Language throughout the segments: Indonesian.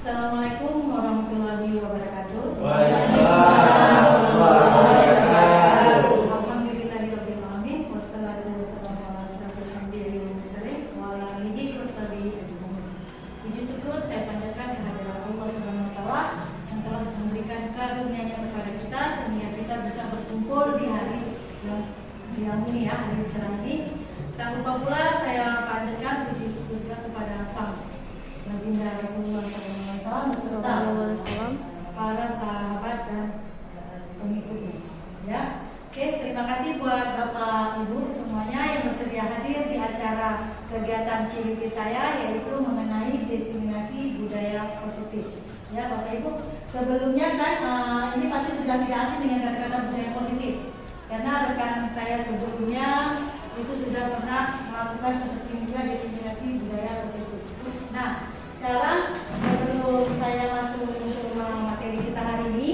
Assalamualaikum warahmatullahi wabarakatuh. Waalaikumsalam warahmatullahi wabarakatuh. Alhamdulillahirabbil alamin wassalatu wassalamu ala asyrofil anbiya'i wal mursalin wa ala alihi washabihi ajmain. Puji syukur saya panjatkan kehadirat Allah Subhanahu wa taala yang telah memberikan karunia-Nya kepada kita sehingga kita bisa berkumpul di hari yang siang ini ya, hari cerah ini. Tak lupa pula saya panjatkan puji syukur juga kepada Sang Baginda Rasulullah SAW beserta para sahabat dan pengikutnya. Ya, oke, terima kasih buat Bapak Ibu semuanya yang bersedia hadir di acara kegiatan CWP saya, yaitu mengenai diseminasi budaya positif. Ya, Bapak Ibu, sebelumnya kan ini pasti sudah tidak asing dengan kata-kata budaya positif, karena rekan saya sebelumnya itu sudah pernah melakukan seperti ini juga diseminasi budaya positif. Nah, sekarang sebelum saya masuk ke materi kita hari ini,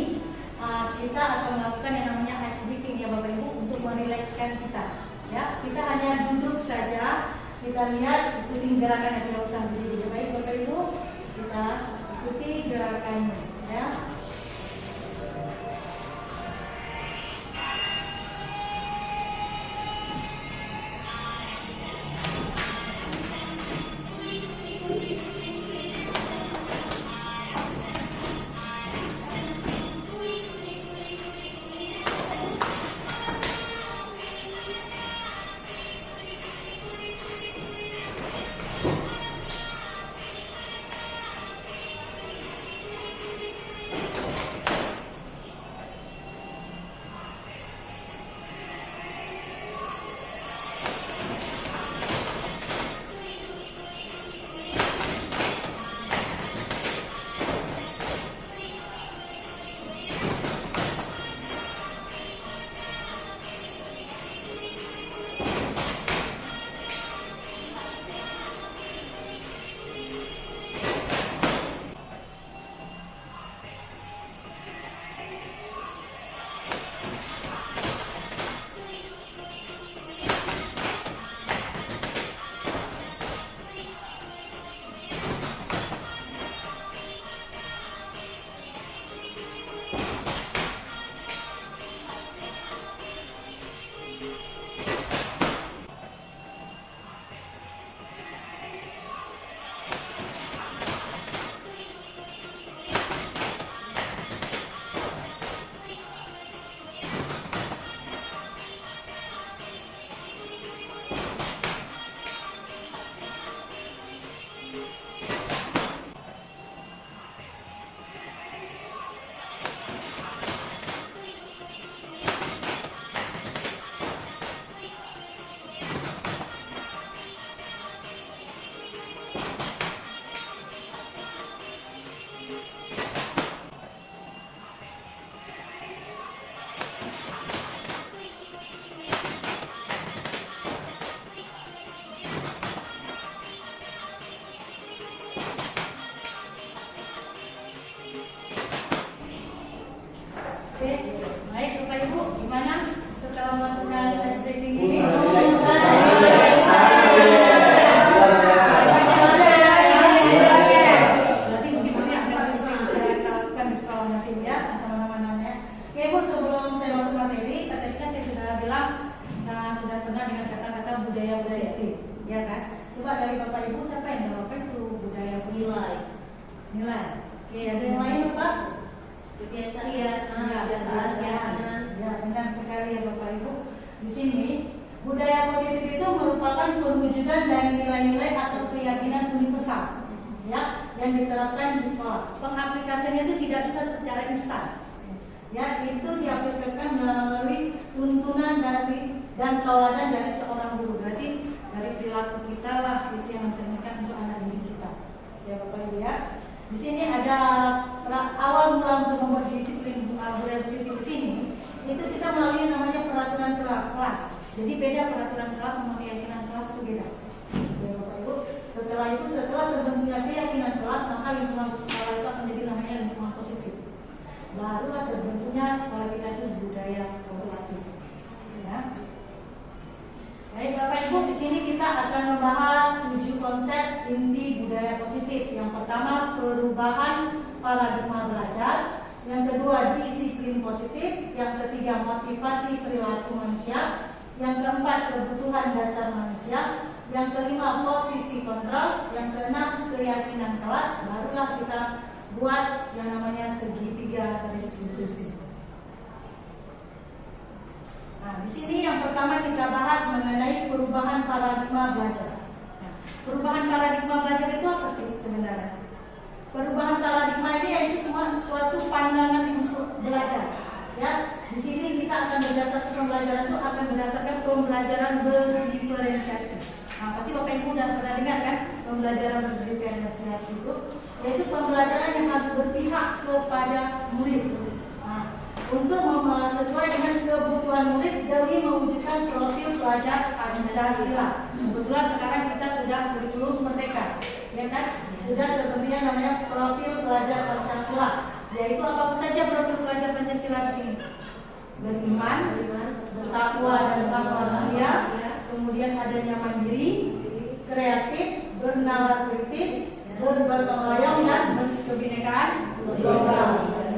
kita akan melakukan yang namanya ice breaking ya Bapak Ibu, untuk merilekskan kita. Ya, kita hanya duduk saja, kita lihat, ikuti gerakannya, tidak usah berdiri. Baik Bapak Ibu, kita ikuti gerakannya. Ya. Oke, baik Bapak Ibu, gimana setelah melakukan ice breaking ini? Berarti begitu ya, saya lakukan di sekolah nanti ya, sama-sama. Oke Bu, sebelum saya masuk materi, tadi saya sudah bilang sudah pernah dengan kata-kata budaya positif, ya kan? Coba dari Bapak Ibu, siapa yang tahu apa itu budaya positif? Nilai. Oke, ada yang lain Pak? Kebiasaan Ya, benar sekali ya Bapak Ibu. Di sini budaya positif itu merupakan perwujudan dari nilai-nilai atau keyakinan universal, ya, yang diterapkan di sekolah. Pengaplikasiannya itu tidak bisa secara instan, ya, itu diaplikasikan melalui tuntunan dan tauladan dari seorang guru. Berarti dari perilaku kita lah itu yang mencerminkan untuk anak didik kita, ya Bapak Ibu ya. Di sini ada awal mula untuk membuat disiplin budaya positif di sini. Itu kita melalui namanya peraturan kelas. Jadi beda peraturan kelas sama keyakinan kelas itu beda. Ya Bapak Ibu. Setelah itu, setelah terbentuknya keyakinan kelas, maka lingkungan sekolah itu akan menjadi namanya lingkungan positif. Barulah terbentuknya sekolah kita itu budaya positif. Ya. Baik Bapak Ibu, di sini kita akan membahas 7 konsep inti budaya positif. Yang pertama, perubahan paradigma belajar. Yang kedua, disiplin positif. Yang ketiga, motivasi perilaku manusia. Yang keempat, kebutuhan dasar manusia. Yang kelima, posisi kontrol. Yang keenam, keyakinan kelas. Barulah kita buat yang namanya segitiga restitusi. Nah, di sini yang pertama kita bahas mengenai perubahan paradigma belajar. Nah, perubahan paradigma belajar itu apa sih sebenarnya? Perubahan paradigma ini yaitu semua suatu pandangan untuk belajar. Ya, di sini kita akan berdasarkan pembelajaran itu akan berdasarkan pembelajaran berdiferensiasi. Nah, pasti Bapak Ibu sudah pernah dengar kan pembelajaran berdiferensiasi itu, yaitu pembelajaran yang harus berpihak kepada murid. Nah, untuk sesuai dengan kebutuhan murid demi mewujudkan profil pelajar Pancasila. Kebetulan sekarang kita sudah kurikulum merdeka, ya kan? Sudah terbentuknya namanya profil pelajar Pancasila. Yaitu apa saja profil pelajar Pancasila di sini? Beriman, bertakwa dan berakhlak mulia, kemudian adanya mandiri, kreatif, bernalar kritis, bergotong royong dan kebinekaan global.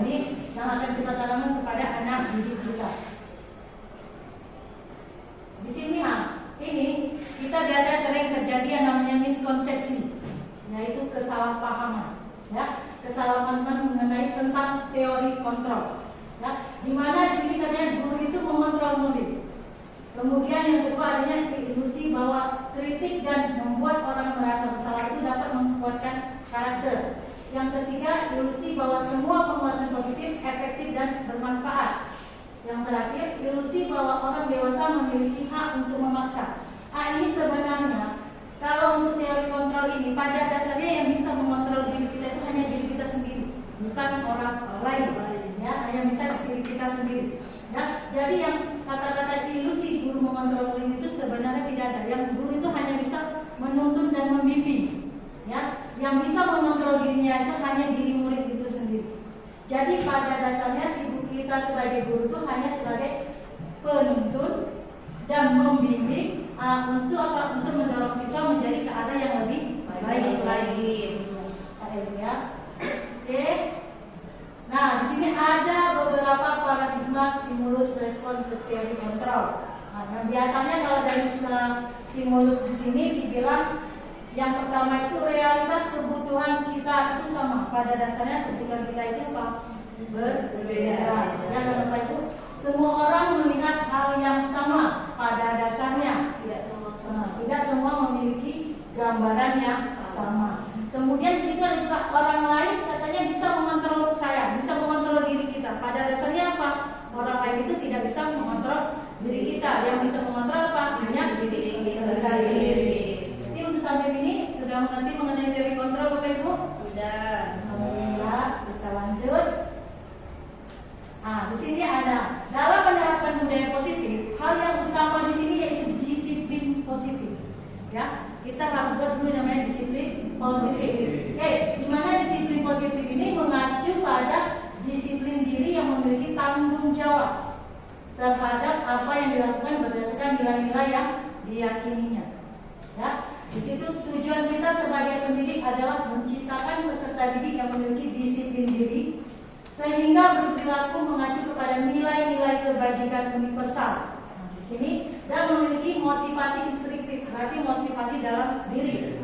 Ini yang akan kita tanamkan kepada anak didik kita. Di sini ini kita biasanya sering kejadian namanya miskonsepsi, yaitu kesalahpahaman, ya, kesalahpahaman mengenai tentang teori kontrol, ya, di mana di sini katanya guru itu mengontrol murid. Kemudian yang kedua adanya ilusi bahwa kritik dan membuat orang merasa bersalah itu dapat menguatkan karakter. Yang ketiga, ilusi bahwa semua penguatan positif efektif dan bermanfaat. Yang terakhir, ilusi bahwa orang dewasa memiliki hak untuk memaksa. Ini sebenarnya kalau untuk teori kontrol ini pada dasarnya yang bisa mengontrol diri kita itu hanya diri kita sendiri, bukan orang lain, ya, hanya bisa diri kita sendiri. Nah, jadi yang kata-kata ilusi guru mengontrol murid itu sebenarnya tidak ada. Yang guru itu hanya bisa menuntun dan membimbing, ya. Yang bisa mengontrol dirinya itu hanya diri murid itu sendiri. Jadi pada dasarnya kita sebagai guru itu hanya sebagai penuntun dan membimbing untuk apa? Untuk mendorong siswa menjadi ke arah yang lebih baik lagi. Ya. Oke. Nah, di sini ada beberapa paradigma stimulus respon ke teori kontrol. Nah, biasanya kalau dari istilah stimulus di sini dibilang yang pertama itu realitas kebutuhan kita itu sama. Pada dasarnya kebutuhan kita itu apa? Berbeda. Yang kedua itu semua orang melihat hal yang sama pada dasarnya. Tidak semua memiliki gambaran yang sama. Kemudian di situ ada juga orang lain katanya bisa mengontrol saya, bisa mengontrol diri kita. Pada dasarnya apa? Orang lain itu tidak bisa mengontrol diri kita. Yang bisa mengontrol apa? Hanya diri kita sendiri. Jadi untuk sampai sini sudah mengerti mengenai teori kontrol Bapak Ibu? Sudah. Alhamdulillah. Kita lanjut. Nah, di sini ada dalam menerapkan budaya positif, hal yang utama di sini yaitu disiplin positif. Ya, kita harus buat dulu namanya disiplin positif. Oke, di mana disiplin positif ini mengacu pada disiplin diri yang memiliki tanggung jawab terhadap apa yang dilakukan berdasarkan nilai-nilai yang diyakininya. Ya, di situ tujuan kita sebagai pendidik adalah menciptakan peserta didik yang memiliki disiplin diri sehingga berperilaku mengacu kepada nilai-nilai kebajikan universal. Nah, di sini dan memiliki motivasi instruktif, berarti motivasi dalam diri,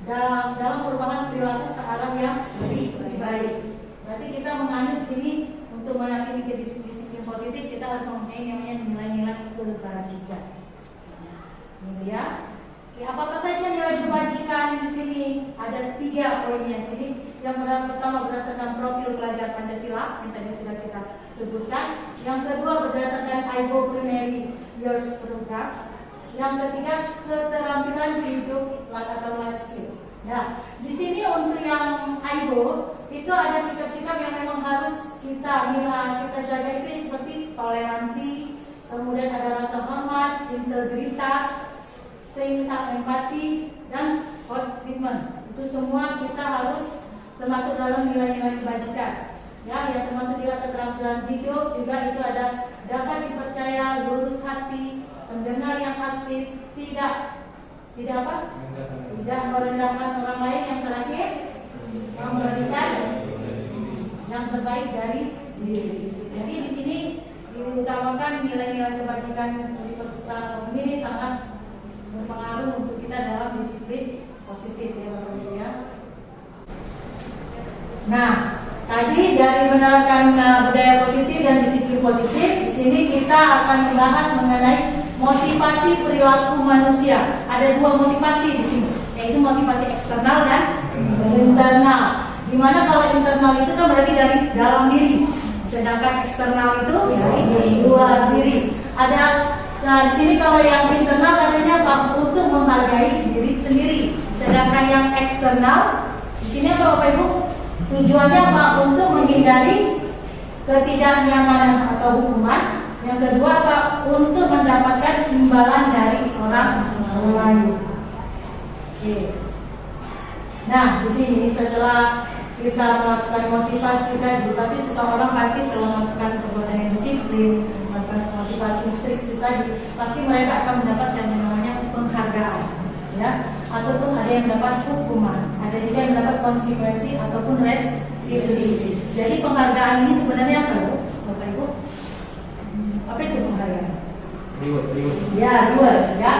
dalam perubahan perilaku ke arah yang lebih baik. Berarti kita menganut sini untuk meyakini disiplin positif kita harus mempunyai namanya nilai-nilai kebajikan. Ini ya. Apa saja nilai kebajikan di sini? Ada 3 poinnya di sini. Yang pertama berdasarkan profil pelajar Pancasila yang tadi sudah kita sebutkan. Yang kedua berdasarkan IGO Primary Years Program. Yang ketiga keterampilan hidup atau life skill. Nah, di sini untuk yang IGO itu ada sikap-sikap yang memang harus kita jaga itu seperti toleransi, kemudian ada rasa hormat, integritas, sehingga empati dan komitmen. Itu semua kita harus termasuk dalam nilai-nilai kebajikan. Ya, yang termasuk juga keterampilan hidup juga itu ada dapat dipercaya, lurus hati, pendengar yang aktif, tidak Tidak apa? Tidak merendahkan orang lain. Yang terakhir, memberikan yang terbaik dari diri. Jadi di sini diutamakan nilai-nilai kebajikan Universitas ini sangat berpengaruh untuk kita dalam disiplin positif ya Bapak Ibu ya. Nah, tadi dari menerapkan budaya positif dan disiplin positif, di sini kita akan membahas mengenai motivasi perilaku manusia. Ada dua motivasi di sini, yaitu motivasi eksternal dan internal. Dimana kalau internal itu kan berarti dari dalam diri, sedangkan eksternal itu dari luar diri. Nah di sini kalau yang internal katanya untuk menghargai diri sendiri, sedangkan yang eksternal di sini apa Bapak Ibu? Tujuannya apa? Untuk menghindari ketidaknyamanan atau hukuman. Yang kedua apa? Untuk mendapatkan imbalan dari orang lain. Oke. Nah, di sini setelah kita melakukan motivasi tadi, pasti seseorang pasti setelah melakukan perbuatan yang disiplin, melakukan motivasi strict tadi, pasti mereka akan mendapat yang namanya penghargaan, ya, ataupun ada yang mendapat hukuman, ada juga yang mendapat konsekuensi ataupun restitusi. Jadi penghargaan ini sebenarnya apa, Bapak Ibu? Apa itu penghargaan? Reward. Ya, reward, ya.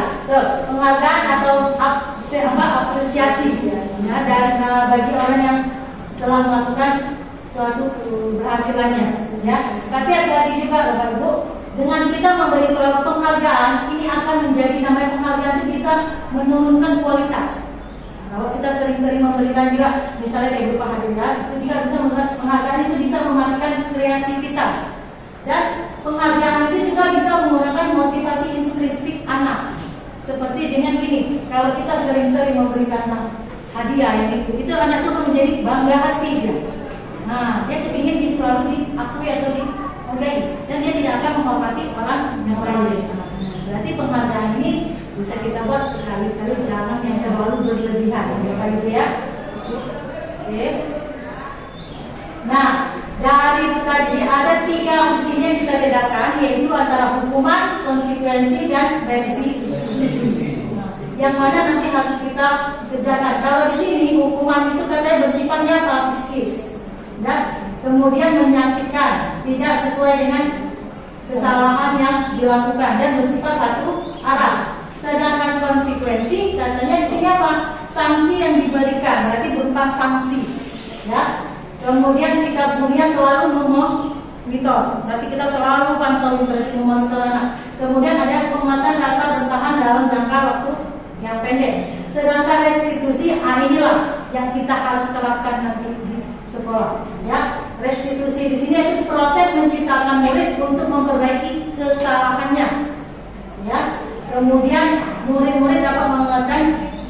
Penghargaan atau apresiasi, ya, dan bagi orang yang telah melakukan suatu keberhasilannya, ya. Tapi hati-hati juga Bapak Ibu, dengan kita memberi suatu penghargaan, ini akan menjadi namanya penghargaan itu bisa menurunkan kualitas. Kalau kita sering-sering memberikan juga, misalnya kayak berupa hadiah, itu juga bisa membuat penghargaan itu bisa mematikan kreativitas. Dan penghargaan itu juga bisa menggunakan motivasi intrinsik anak. Seperti dengan gini, kalau kita sering-sering memberikan hadiah yang itu anak itu akan menjadi bangga hati dia. Nah, dia kepingin selalu diakui atau dihargai, dan dia tidak akan menghormati orang yang lain. Berarti penghargaan ini bisa kita buat sekali-sekali, jangan yang terlalu berlebihan, Bapak Ibu ya. Oke. Nah, dari tadi ada 3 di sini yang kita bedakan, yaitu antara hukuman, konsekuensi, dan restitusi. Yang mana nanti harus kita kerjakan. Kalau di sini hukuman itu katanya bersifatnya psikis, dan kemudian menyakitkan, tidak sesuai dengan kesalahan yang dilakukan dan bersifat satu arah. Sedangkan konsekuensi katanya di sini apa? Sanksi yang diberikan, berarti berupa sanksi, ya. Kemudian sikap mulia selalu memonitor, berarti kita selalu pantau, berarti memonitor anak. Kemudian ada penguatan rasa bertahan dalam jangka waktu yang pendek. Sedangkan restitusi, inilah yang kita harus terapkan nanti di sekolah, ya. Restitusi di sini itu proses menciptakan murid untuk memperbaiki kesalahannya, ya. Kemudian murid-murid dapat mengingatkan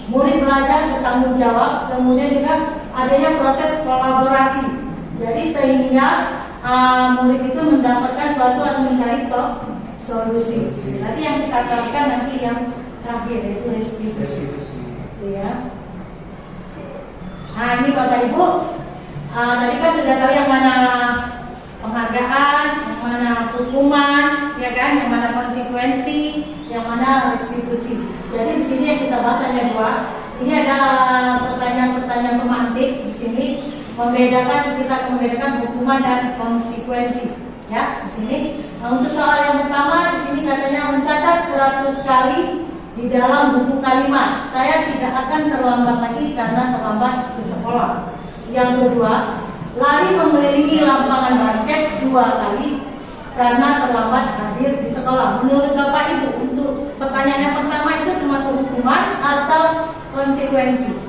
murid belajar bertanggung jawab. Kemudian juga adanya proses kolaborasi. Jadi sehingga murid itu mendapatkan suatu atau mencari solusi. Nanti yang kita terapkan nanti yang terakhir yaitu restitusi. Ya. Nah ini Bapak Ibu, tadi kan sudah tahu yang mana penghargaan, yang mana hukuman, ya kan, yang mana konsekuensi, yang mana restitusi. Jadi di sini yang kita bahas hanya 2. Ini ada pertanyaan-pertanyaan pemantik di sini kita membedakan hukuman dan konsekuensi, ya di sini. Nah, untuk soal yang pertama di sini katanya mencatat 100 kali di dalam buku kalimat. Saya tidak akan terlambat lagi karena terlambat ke sekolah. Yang kedua, lari mengelilingi lapangan basket 2 kali karena terlambat hadir di sekolah. Menurut Bapak Ibu, untuk pertanyaan yang pertama itu termasuk hukuman atau konsekuensi?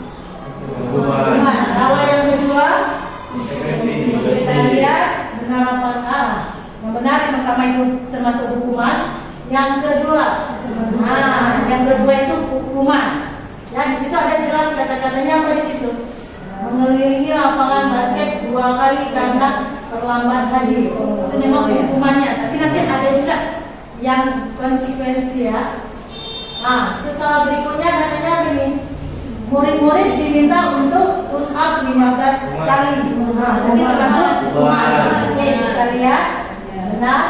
Hukuman. Kalau yang kedua, kita lihat benar apa? Yang benar yang pertama itu termasuk hukuman. Yang kedua, yang kedua itu hukuman. Ya di situ ada jelas kata-katanya apa di situ? Mengelilingi lapangan basket 2 kali karena terlambat hadir. Itu memang hukumannya. Tapi nanti ada juga yang konsekuensi ya. Nah, itu soal berikutnya katanya begini. Murid-murid diminta untuk push up 15 kali. Nah, nanti termasuk hukuman. Oke, kita lihat. Benar.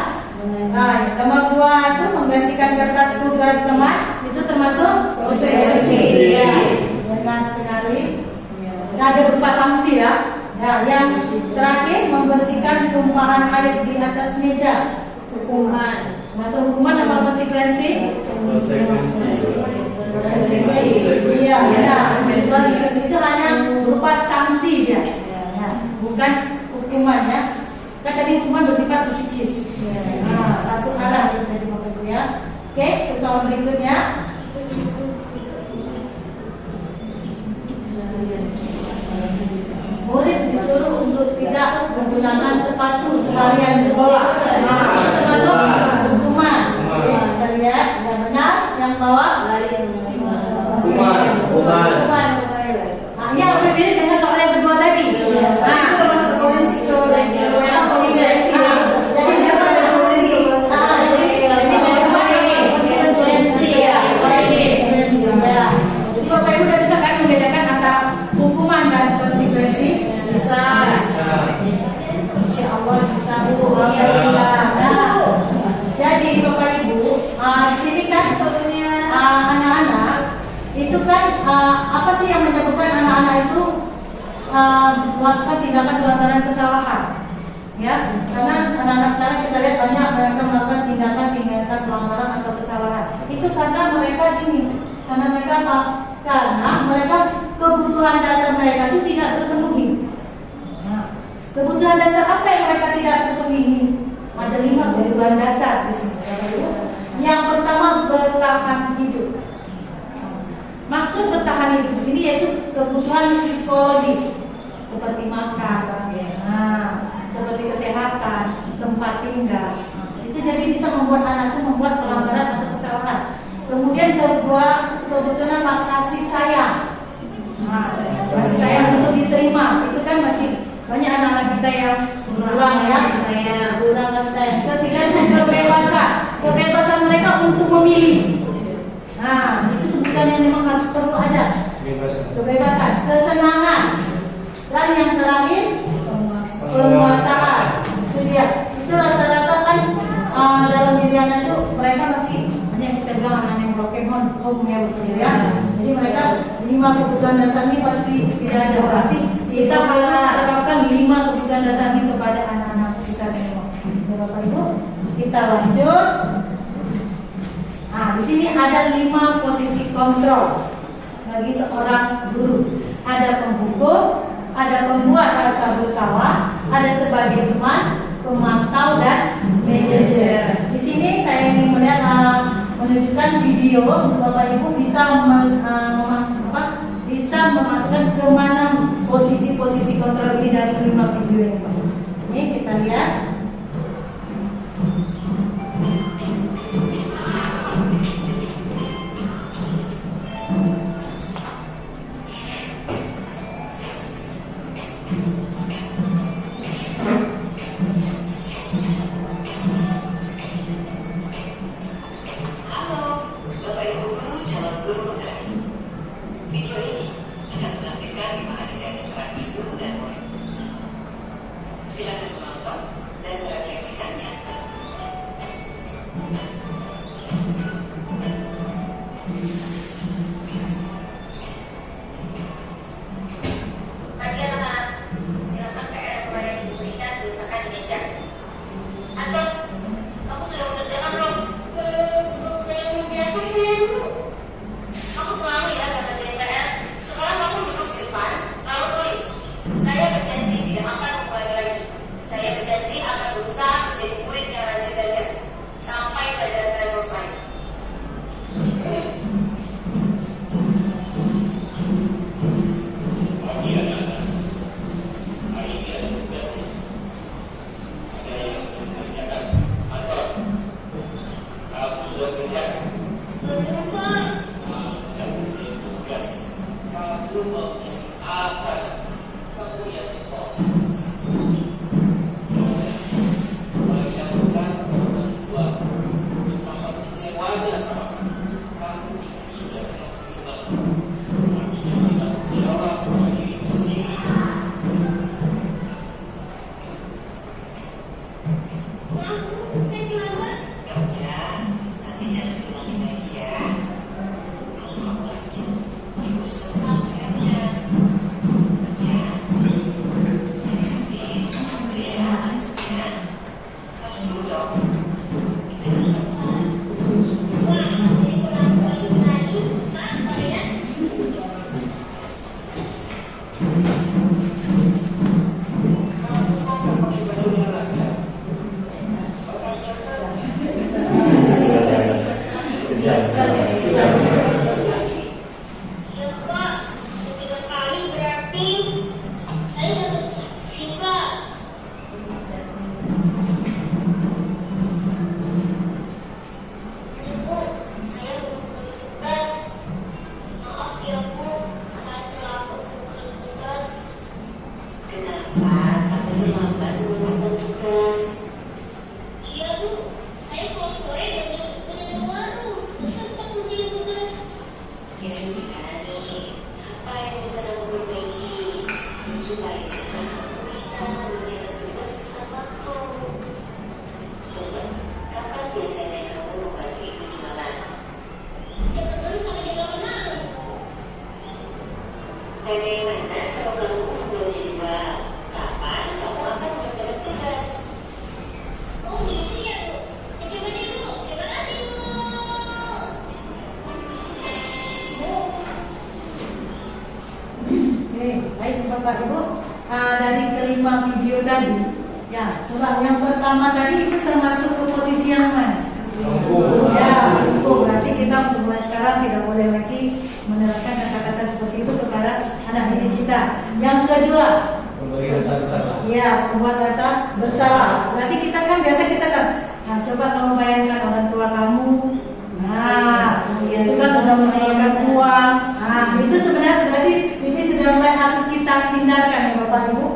Nah, nomor 2 itu menggantikan kertas tugas teman. Itu Itu termasuk konsekuensi. Ya, benar sekali. Nah, ada berupa sanksi ya. Nah, yang terakhir membersihkan tumpahan air di atas meja. Hukuman. Masuk hukuman apa konsekuensi? Iya, benar. Konsekuensi itu hanya berupa sanksi dia, bukan hukuman ya. Kan tadi hukuman bersifat psikis. Nah, satu arah yang tadi Bapak Ibu ya. Oke, persoalan berikutnya. Murid disuruh untuk tidak menggunakan sepatu seharian di sekolah. Nah, itu termasuk hukuman. Kita lihat, yang benar, yang bawah. Hukuman. Nah, ya berbeda dengan soal yang kedua tadi. Nah, jadi Bapak Ibu udah bisa kan membedakan antara hukuman dan konsekuensi? Bisa. Insya Allah bisa. Alhamdulillah. Jadi Bapak Ibu, di sini kan anak-anak itu kan apa sih yang menyebabkan anak-anak itu melakukan tindakan pelanggaran kesalahan? Ya, karena anak-anak sekarang kita lihat banyak mereka melakukan tindakan pelanggaran atau kesalahan. Itu karena mereka kebutuhan dasar mereka itu tidak terpenuhi. Nah, kebutuhan dasar apa yang mereka tidak terpenuhi? Ada 5 kebutuhan dasar di sini. Yang pertama, bertahan hidup. Maksud bertahan hidup di sini yaitu kebutuhan psikologis seperti makan, seperti kesehatan, tempat tinggal. Itu jadi bisa membuat anak itu membuat pelanggaran atau kesalahan. Kemudian kebutuhan kasih sayang. Kasih sayang untuk diterima. Itu kan masih banyak anak-anak kita yang kurang kasih sayang. Ketiga itu kebebasan mereka untuk memilih. Nah, itu kebutuhan yang memang harus perlu ada. Kebebasan, kesenangan, dan yang terakhir penguasaan. Itu dia. Itu rata-rata kan dalam diri anak itu mereka masih banyak kita bilang anak yang broken home ya. Jadi mereka 5 kebutuhan dasar ini pasti tidak ada. Berarti kita harus terapkan 5 kebutuhan dasar ini kepada anak-anak kita semua. Bapak Ibu, kita lanjut. Nah, di sini ada 5 posisi kontrol bagi seorang guru. Ada penghukum, ada pembuat rasa bersalah, ada sebagai teman, pemantau, dan manajer. Di sini saya ingin menunjukkan video untuk Bapak Ibu bisa memasukkan kemana posisi-posisi kontrol ini dari 5 video ini. Ini kita lihat. Silakan menonton dan merefleksikannya. Bagi anak-anak, silakan PR yang kemarin diberikan diletakkan di meja. Atau kamu sudah mengerjakan belum? Kamu selalu ya gak kerjain PR. Sekarang kamu duduk di depan, lalu tulis. Saya berjanji tidak akan mengulangi lagi. Saya berjanji akan berusaha menjadi murid yang rajin belajar sampai pelajaran saya selesai. Bagi anak-anak, hari ini ada tugas. Ada yang mengerjakan atau kamu sudah kerjakan? Kamu tidak mengerjakan tugas. Kamu mau cari apa? Kamu lihat sekolah. Bayangkan orang tua betapa kecewanya sama kamu. Kamu itu sudah kelas 5. Harusnya bertanggung jawab sama diri sendiri. Ya udah, nanti jangan diulangi lagi ya. akan mengumpulkan tugas. Iya Bu, saya kalau sore banyak ke warung, bisa tak ngerjain tugas. Kira-kira nih, apa yang bisa kamu perbaiki supaya kamu bisa mengerjakan tugas tepat waktu? Coba, kapan biasanya kamu membantu ibu jualan? Jam 6 sampai jam 8 malam. Bagaimana kalau kamu belum jadwal? Kapan kamu akan mengerjakan tugas? Oh gitu ya Bu. Ya, coba deh Bu, terima kasih Bu. Oke, baik Bapak Ibu. Dari kelima video tadi, ya coba yang pertama tadi itu termasuk ke posisi yang mana? Ya, itu berarti kita mulai sekarang tidak boleh lagi menerapkan kata-kata seperti itu kepada anak didik kita. Yang kedua, Memberi rasa bersalah. ya membuat rasa bersalah. Berarti kita kan biasa kita kan, nah coba kamu bayangkan orang tua kamu, nah itu kan sudah mengeluarkan uang, nah itu sebenarnya berarti ini sudah mulai harus kita hindarkan ya Bapak Ibu.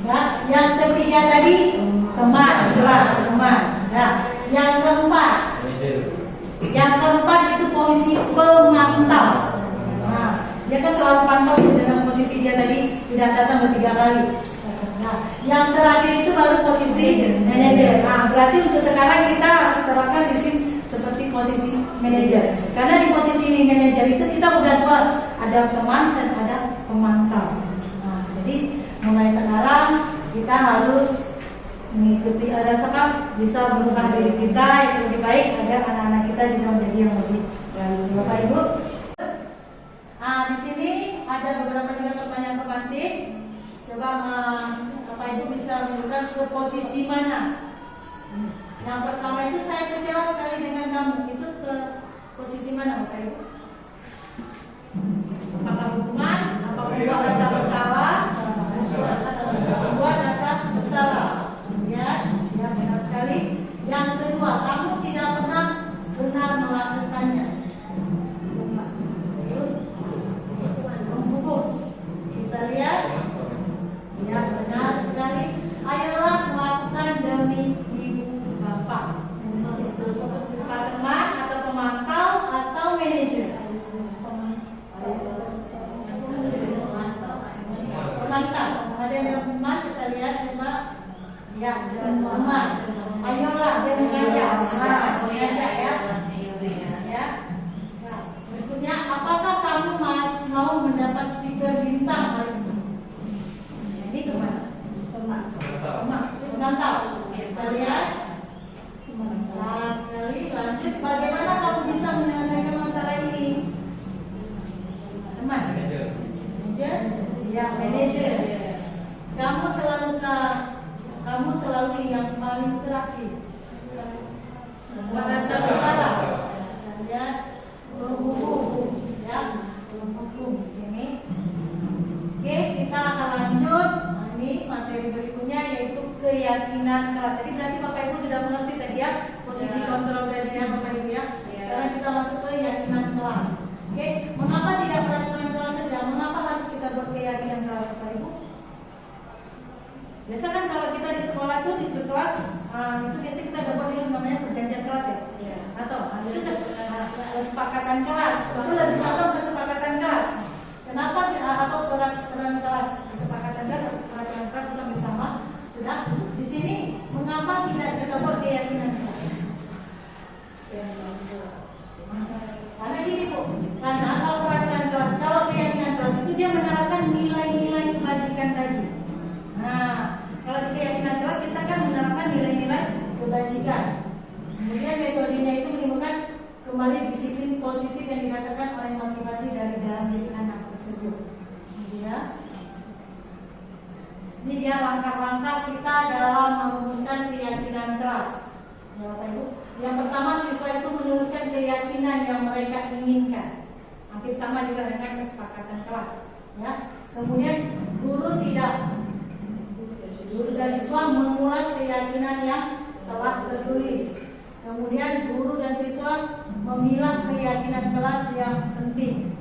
Ya, yang ketiga tadi teman, jelas teman. Nah, yang keempat itu posisi pemantau. Nah, dia kan selalu pantau itu dengan posisi dia tadi tidak datang 3 kali. Nah, yang terakhir itu baru posisi manajer. Nah, berarti untuk sekarang kita harus terapkan sistem seperti posisi manajer. Karena di posisi manajer itu kita udah dua, ada teman dan ada pemantau. Nah, jadi mulai sekarang kita harus mengikuti rasa bisa berubah diri kita yang lebih baik agar anak-anak kita juga menjadi yang lebih baik. Bapak Ibu, di sini ada beberapa juga pertanyaan pemantik. Coba Bapak Ibu bisa menunjukkan ke posisi mana. Yang pertama itu saya kecewa sekali dengan kamu. Itu ke posisi mana Bapak Ibu? Apakah hukuman? Apakah membuat rasa bersalah? Membuat rasa bersalah. Ya benar sekali. Yang kedua, kamu tidak pernah benar melakukannya. Menghukum. Kita lihat. Ya benar sekali. Ayolah melakukan demi ibu bapak. Pak teman atau pemantau atau manajer. Pemantau. Ada yang teman kita lihat coba. Ya, jelas teman. Ayolah dia mengajak. Mengajak ya. Ya. Nah, berikutnya, apakah kamu mau mendapat stiker bintang hari ini? Ini kemana? Pemantau. Kita lihat. Nah, sekali lanjut. Bagaimana kamu bisa menyelesaikan masalah ini? Teman. Manajer. Ya, manajer. Kamu selalu yang paling terakhir. Merasa bersalah. Dan berhukum, ya, berhukum di sini. Oke, kita akan lanjut. Ini materi berikutnya yaitu keyakinan kelas. Jadi berarti Bapak Ibu sudah mengerti tadi ya posisi kontrol tadi ya Bapak Ibu ya. Sekarang kita masuk ke keyakinan kelas. Oke, mengapa tidak peraturan kelas saja? Mengapa harus kita berkeyakinan kelas Bapak Ibu? Biasa kan kalau kita di sekolah itu di kelas, itu biasa kita dapat dulu namanya perjanjian kelas ya, atau itu kesepakatan kelas. Itu lebih contoh kesepakatan kelas. Kenapa atau peraturan kelas, kesepakatan kelas, peraturan kelas kita bersama. Sedang di sini mengapa tidak kita buat keyakinan kelas? Karena gini Bu, karena kalau peraturan kelas, kalau keyakinan kelas itu dia menerapkan nilai-nilai kebajikan tadi. Nah, kalau di keyakinan kelas kita kan menerapkan nilai-nilai kebajikan. Kemudian metodenya itu menimbulkan kembali disiplin positif yang didasarkan oleh motivasi dari dalam diri anak tersebut. Ini dia langkah-langkah kita dalam merumuskan keyakinan kelas. Ya Bapak Ibu. Yang pertama, siswa itu menuliskan keyakinan yang mereka inginkan. Hampir sama juga dengan kesepakatan kelas. Ya. Kemudian guru dan siswa mengulas keyakinan yang telah tertulis. Kemudian guru dan siswa memilah keyakinan kelas yang penting.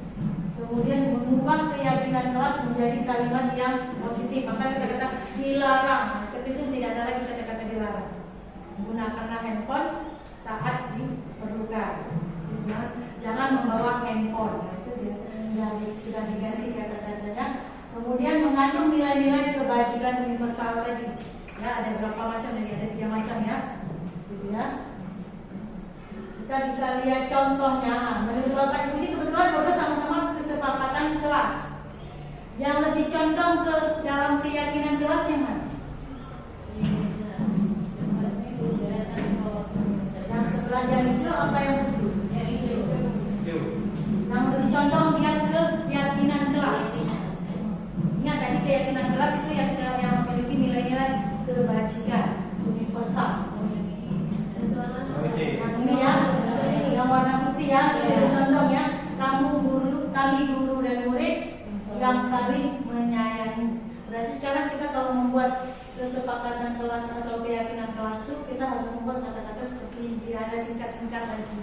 kemudian mengubah keyakinan kelas menjadi kalimat yang positif. Maka kata-kata dilarang, ketika itu tidak ada lagi kata-kata dilarang. Menggunakan handphone saat diperlukan. Jangan membawa handphone. Nah, itu sudah diganti kata-katanya. Kemudian mengandung nilai-nilai kebajikan universal tadi. Ya, ada berapa macam tadi? Ada 3 macam ya. Gitu ya. Kita bisa lihat contohnya. Menurut Bapak Ibu ini kebetulan Bapak sama-sama kesepakatan kelas. Yang lebih condong ke dalam keyakinan kelas yang mana? Yang sebelah yang hijau apa yang putih? Yang hijau. Yang lebih condong dia ke keyakinan kelas. Ingat tadi keyakinan kelas itu yang memiliki nilai-nilai kebajikan universal. Yang ini ya, yang warna putih ya, itu condong ya. Kami guru dan murid yang saling menyayangi. Berarti sekarang kita kalau membuat kesepakatan kelas atau keyakinan kelas itu kita harus membuat kata-kata seperti ini, tidak ada singkat-singkat lagi.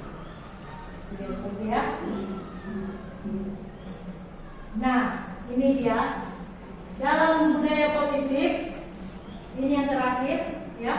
Gitu ya. Nah, ini dia. Dalam budaya positif, ini yang terakhir ya.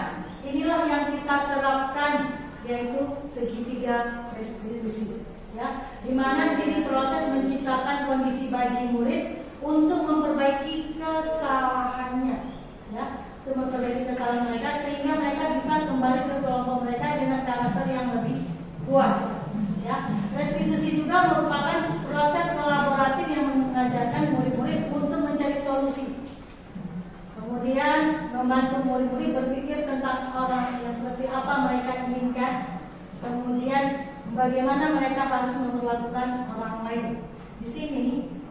Inilah yang kita terapkan, yaitu segitiga restitusi. Ya, di mana di sini proses menciptakan kondisi bagi murid untuk memperbaiki kesalahannya, ya, untuk memperbaiki kesalahan mereka sehingga mereka bisa kembali ke kelompok mereka dengan karakter yang lebih kuat. Ya, restitusi juga merupakan proses kolaboratif yang mengajarkan murid-murid untuk mencari solusi. Kemudian membantu murid-murid berpikir tentang orang yang seperti apa mereka inginkan. Kemudian bagaimana mereka harus memperlakukan orang lain. Di sini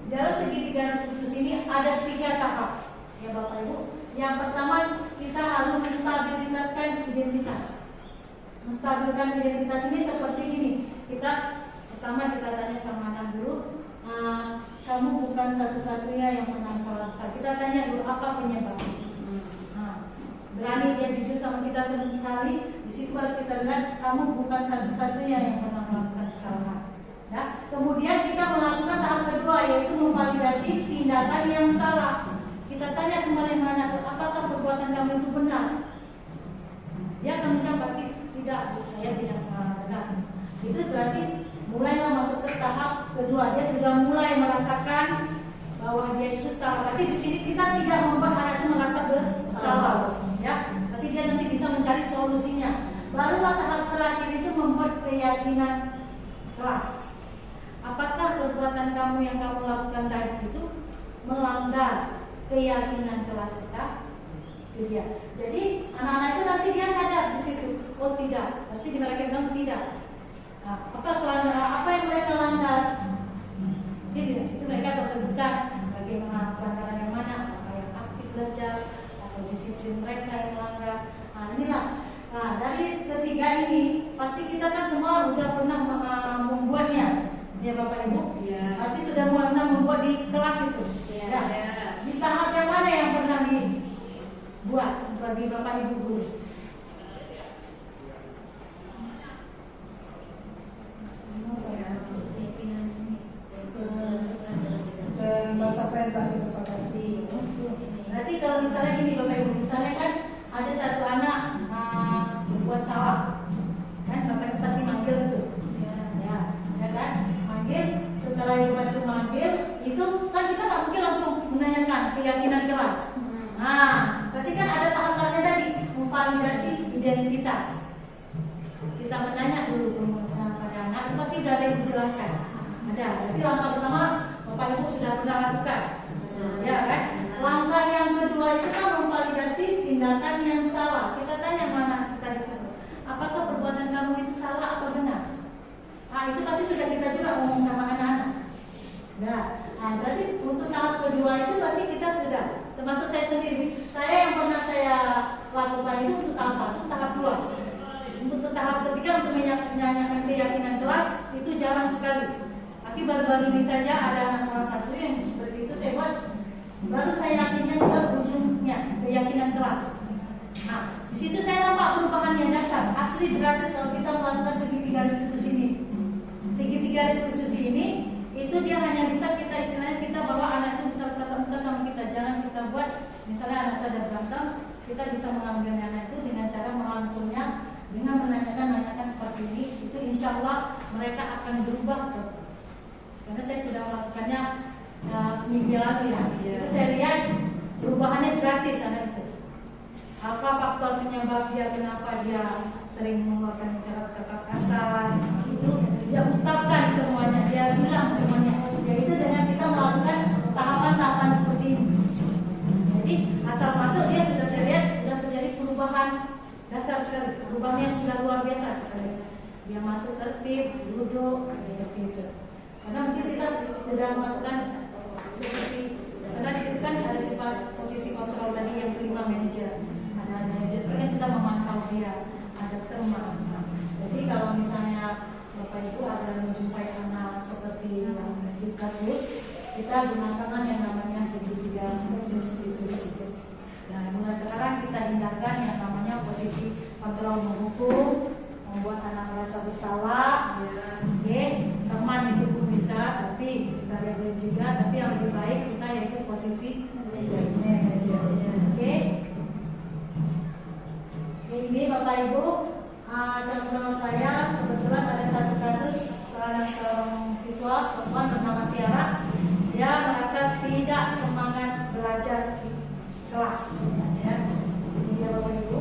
dalam segitiga restitusi ini ada 3 tahap, ya Bapak Ibu. Yang pertama kita harus menstabilitaskan identitas. Menstabilkan identitas ini seperti ini. Pertama kita tanya sama anak dulu, kamu bukan satu-satunya yang pernah salah besar. Kita tanya dulu apa penyebabnya. Berani dia jujur sama kita sekali, di situ baru kita lihat kamu bukan satu-satunya yang pernah melakukan kesalahan. Ya. Kemudian kita melakukan tahap kedua, yaitu memvalidasi tindakan yang salah. Kita tanya kembali mana, apakah perbuatan kamu itu benar? Dia akan menjawab pasti tidak, saya tidak benar. Itu berarti mulailah masuk ke tahap kedua. Dia sudah mulai merasakan bahwa dia itu salah. Tapi di sini kita tidak membuat anak itu merasa bersalah. Ya, tapi dia nanti bisa mencari solusinya. Barulah tahap terakhir itu membuat keyakinan kelas. Apakah perbuatan kamu yang kamu lakukan tadi itu melanggar keyakinan kelas kita? Itu dia. Jadi anak-anak itu nanti dia sadar di situ. Oh tidak, pasti mereka bilang tidak. Nah, apa yang mereka langgar? Jadi di situ mereka akan sebutkan bagaimana pelanggaran yang mana, apakah yang aktif belajar, disiplin mereka yang melanggar. Nah inilah. Nah dari ketiga ini pasti kita kan semua sudah pernah membuatnya, ya Bapak Ibu. Ya. Pasti sudah pernah membuat di kelas itu. Ya. Ya. Di tahap yang mana yang pernah dibuat bagi Bapak Ibu guru? Bahasa peta disepakati. Berarti kalau misalnya gini Bapak Ibu, misalnya kan ada satu anak berbuat salah, kan Bapak Ibu pasti manggil itu, ya kan? Manggil, setelah Bapak Ibu manggil, itu kan kita nggak mungkin langsung menanyakan keyakinan kelas. Nah, pasti kan ada tahapannya tadi, memvalidasi identitas. Kita menanya dulu pada anak, itu pasti sudah ada yang dijelaskan. Ada, berarti langkah pertama Bapak Ibu sudah pernah lakukan, ya kan? Langkah yang kedua itu kan memvalidasi tindakan yang salah. Kita tanya mana kita disebut. Apakah perbuatan kamu itu salah atau benar? Nah itu pasti sudah kita juga ngomong sama anak-anak. Nah berarti untuk tahap kedua itu pasti kita sudah, termasuk saya sendiri. Saya yang pernah saya lakukan itu untuk tahap 1, tahap 2. Untuk tahap ketiga untuk menanyakan keyakinan kelas itu jarang sekali. Tapi baru-baru ini saja ada anak kelas 1 yang seperti itu saya buat. Baru saya yakinkan juga ujungnya keyakinan kelas. Nah, di situ saya nampak perubahan yang dasar, asli gratis kalau kita melakukan segitiga restitusi ini. Segitiga restitusi ini itu dia hanya bisa kita istilahnya kita bawa anak itu bisa tatap muka sama kita. Jangan kita buat misalnya anak ada berantem, kita bisa mengambil anak itu dengan cara merangkulnya, dengan menanyakan seperti ini. Itu insya Allah mereka akan berubah. Karena saya sudah melakukannya seminggu lalu ya. Itu saya lihat perubahannya gratis anak itu. Apa faktor penyebab dia, kenapa dia sering mengeluarkan ucapan kasar, itu dia ungkapkan semuanya, dia bilang semuanya. Yaitu dengan kita melakukan tahapan-tahapan seperti ini. Jadi asal masuk dia sudah terlihat sudah terjadi perubahan dasar sekali, perubahan yang sudah luar biasa. Dia masuk tertib, duduk seperti itu. Karena mungkin kita sudah melakukan seperti, karena di situ kan ada sifat posisi kontrol tadi yang kelima manajer. Ada manajer kan kita memantau dia, ada teman. Jadi kalau misalnya Bapak Ibu ada menjumpai anak seperti yang di kasus, kita gunakanlah yang namanya segitiga substitusi. Nah, mulai sekarang kita hindarkan yang namanya posisi kontrol menghukum, membuat anak merasa bersalah. Oke, teman itu pun bisa, tapi kita lihat juga. Tapi yang lebih baik kita yaitu posisi manajer. Oke. Ini Bapak Ibu, contoh saya kebetulan ada satu kasus seorang siswa perempuan bernama Tiara. Dia merasa tidak semangat belajar di kelas. Ya. Ini dia Bapak Ibu.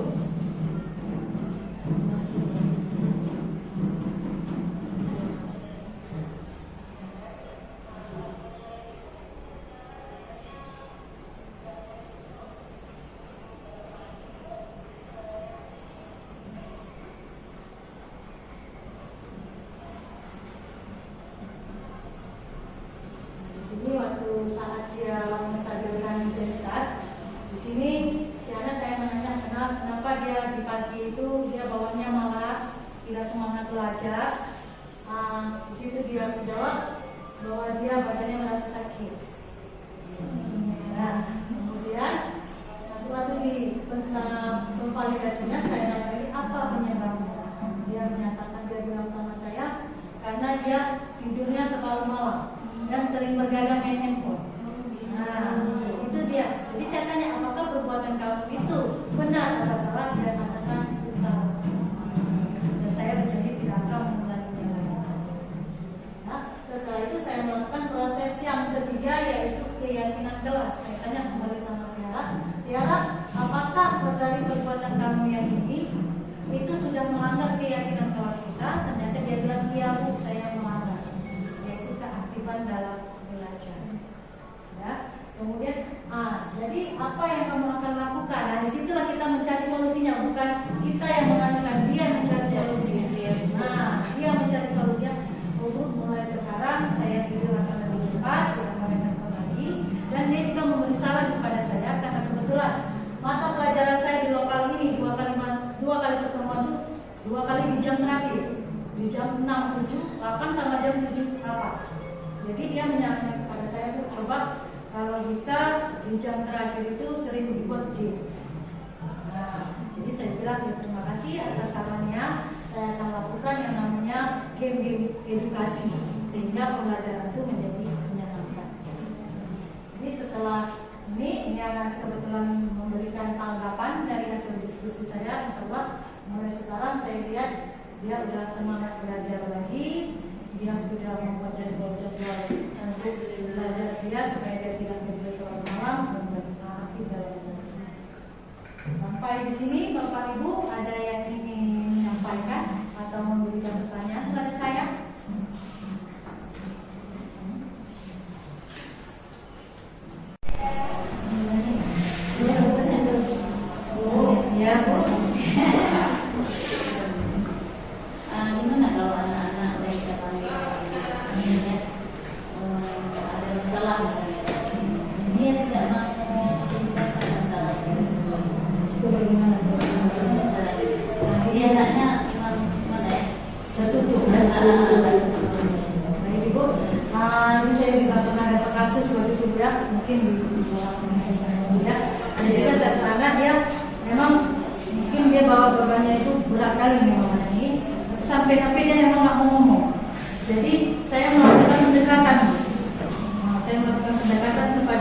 Saat dia menstabilkan identitas, di sini si anak saya menanya kenapa dia di pagi itu dia bawaannya malas, tidak semangat belajar. Di situ dia menjawab bahwa dia badannya merasa sakit. Nah, kemudian waktu di konvalidasinya saya tanya lagi apa penyebabnya. Dia menyatakan, dia bilang sama saya karena dia tidurnya terlalu malam dan sering bergadang main handphone. Nah, itu dia. Jadi saya tanya, apakah perbuatan kamu itu benar atau salah? Dia mengatakan itu salah. Dan saya berjanji tidak akan mengulanginya lagi. Nah, setelah itu saya melakukan proses yang ketiga yaitu keyakinan kelas. Saya tanya kembali sama Tiara, apakah dari perbuatan kamu yang ini itu sudah melanggar keyakinan kelas kita? Ternyata dia bilang, iya Bu, saya melanggar. Yaitu keaktifan dalam belajar. Ya. Kemudian, jadi apa yang kamu akan lakukan? Nah, disitulah kita mencari solusinya, bukan kita yang mengatakan, dia mencari solusinya. Nah, dia mencari solusinya. Mulai sekarang saya tidur akan lebih cepat, tidak main handphone lagi, dan dia juga memberi saran kepada saya karena kebetulan mata pelajaran saya di lokal ini dua kali pertemuan itu 2 kali di jam terakhir, di jam 6, 7, 8 sama jam 7 apa. Jadi dia menyarankan kepada saya untuk coba kalau bisa di jam terakhir itu sering dibuat game. Nah, jadi saya bilang ya, terima kasih atas sarannya. Saya akan lakukan yang namanya game-game edukasi sehingga pembelajaran itu menjadi menyenangkan. Jadi setelah ini akan kebetulan memberikan tanggapan dari hasil diskusi saya. Insyaallah mulai sekarang saya lihat dia sudah semangat belajar lagi. Dia sudah membuat jadwal-jadwal untuk belajar dia supaya dia tidak bergerak malam dan beraktif dalam belajar. Sampai di sini Bapak Ibu ada yang ingin menyampaikan atau memberikan pertanyaan kepada saya? Ya Bu. Gimana kalau anak-anak mereka panggil ada masalah misalnya, dia tidak mau menuntaskan masalahnya, itu bagaimana caranya? Dia anaknya memang gimana ya? Tertutup dan baik Ibu. Ini saya juga pernah ada kasus waktu itu ya, mungkin di bawah ya. Dan juga karena dia memang mungkin dia bawa bebannya itu berat kali memang ini. Sampai dia memang nggak mau ngomong. Jadi saya melakukan pendekatan.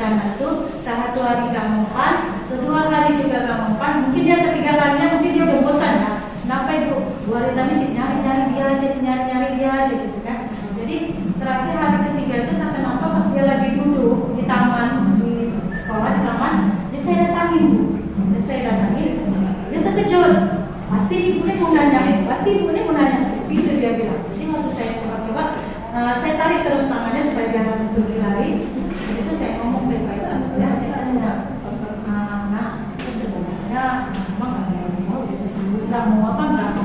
makanan itu satu hari nggak mempan, kedua hari juga nggak mempan, mungkin dia ketiga kalinya mungkin dia udah bosan ya. Kenapa ibu? 2 hari tadi sih nyari dia aja gitu kan. Jadi terakhir hari ketiga itu tak kenapa pas dia lagi duduk di taman, di sekolah di taman, dia saya datangin bu, dia terkejut. Pasti ibunya mau nanya, seperti itu dia bilang. Jadi waktu saya coba, saya tarik terus tangannya supaya dia nggak pergi lari. Jadi saya ngomong baik-baik sama dia, saya tanya, nah, sebenarnya memang nggak mau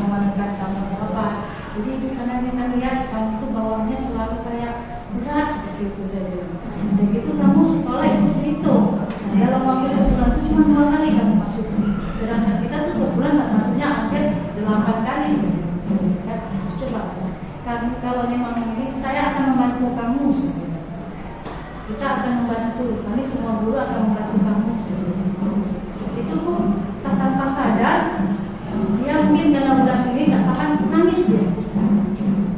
menekan kamu apa. Jadi ibu karena kita lihat kamu tuh bawaannya selalu kayak berat seperti itu saya bilang. Begitu kamu sekolah ikut situ. Dalam waktu sebulan itu cuma 2 kali kamu masuk. Sedangkan kita tuh sebulan masuknya hampir 8 kali sih. Coba kalau memang ini saya akan membantu kamu sebenarnya. Kita akan membantu, kami semua guru akan membantu kamu sebenarnya. Itu pun tanpa sadar dia mungkin karena udah ini tak akan nangis dia.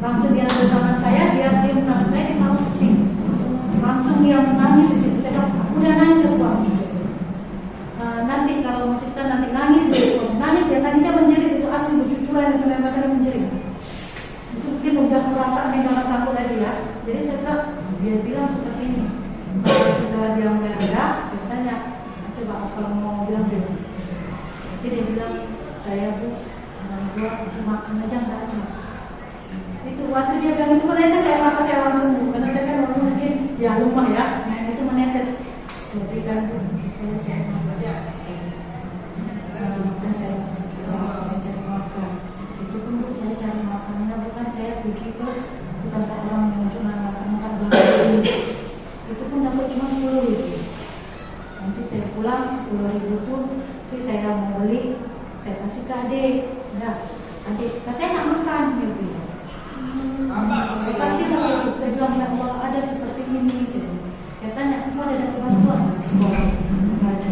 Langsung dia ambil tangan saya, dia cium tangan saya, dia taruh ke sini. Langsung dia menangis di situ. Saya kata, udah nangis sepuasnya. Nanti kalau mau cerita nanti nangis dia nangisnya menjerit itu asli bercucuran itu memang menjerit. Itu mungkin udah perasaan yang jangan sangkut lagi ya. Jadi saya kata dia bilang seperti ini. Setelah dia mulai gerak, saya tanya, coba kalau mau bilang dia. Jadi dia bilang, saya bu, makan aja nggak ada. Itu waktu dia bilang itu menetes saya langsung bu, karena saya kan orang mungkin ya lupa ya, itu menetes. Jadi kan saya cari makan, saya cari makan. Itu pun bu saya cari makannya bukan saya pergi ke tempat orang yang cuma makan beli. Itu pun dapat cuma 10.000. Nanti saya pulang 10.000 tuh, nanti saya mau beli. Saya kasih ke adik, enggak, adik, saya nggak makan, dia bilang. Saya kasih lah, saya bilang ya Allah ada seperti ini. Saya tanya, kamu ada dapat bantuan di sekolah? Nggak ada.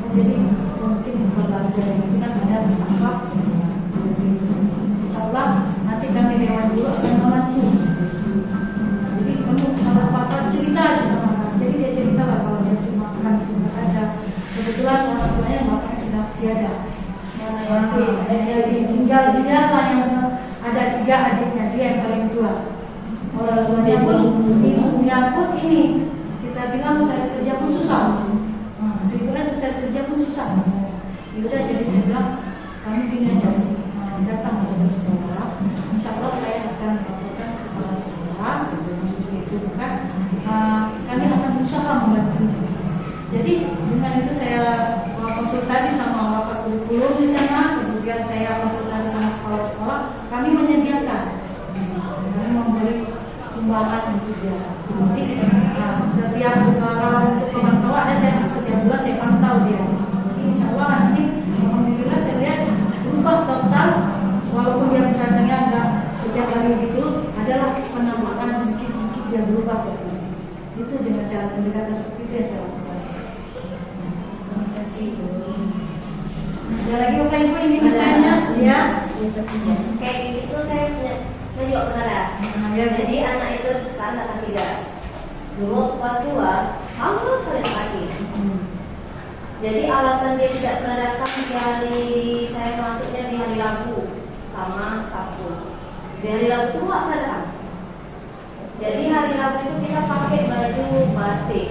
Jadi mungkin keluarga itu kan ada bertangkap semua. Insya Allah nanti kami lewat dulu akan membantu. Jadi kamu kalau apa-apa cerita aja sama kami. Jadi dia cerita lah kalau dia makan itu nggak ada. Kebetulan orang tuanya makan sudah tiada. Yang tinggal dia lah yang ada 3 adiknya, dia yang paling tua. Orang tuanya pun ibunya pun ini kita bilang cari kerja pun susah. Liburan cari kerja pun susah. Yaudah jadi saya bilang kami gini aja sih, datang aja ke sekolah. Insya Allah saya akan melaporkan ke kepala sekolah sebelum itu bukan. Kami akan berusaha membantu. Jadi dengan itu saya konsultasi sama bapak guru di sana, kemudian saya konsultasi sama kepala sekolah. Kami menyediakan, kami memberi sumbangan untuk dia. Jadi setiap kalau untuk pemantau ada saya setiap bulan saya pantau dia. Jadi insya Allah nanti alhamdulillah saya lihat berubah total, walaupun dia bercandanya enggak setiap hari gitu, adalah penambahan sedikit dia berubah. Itu dengan cara pendekatan seperti itu ya saya lakukan. Ada lagi bapak ibu ingin bertanya? Ya. Kayak gitu saya juga pernah ada. Jadi anak itu sekarang udah kelas 3. Dulu kelas 2 harus sering pagi. Jadi alasan dia tidak pernah datang di hari saya masuknya di hari Rabu sama Sabtu. Di hari Rabu itu nggak pernah datang. Jadi hari Rabu itu kita pakai baju batik.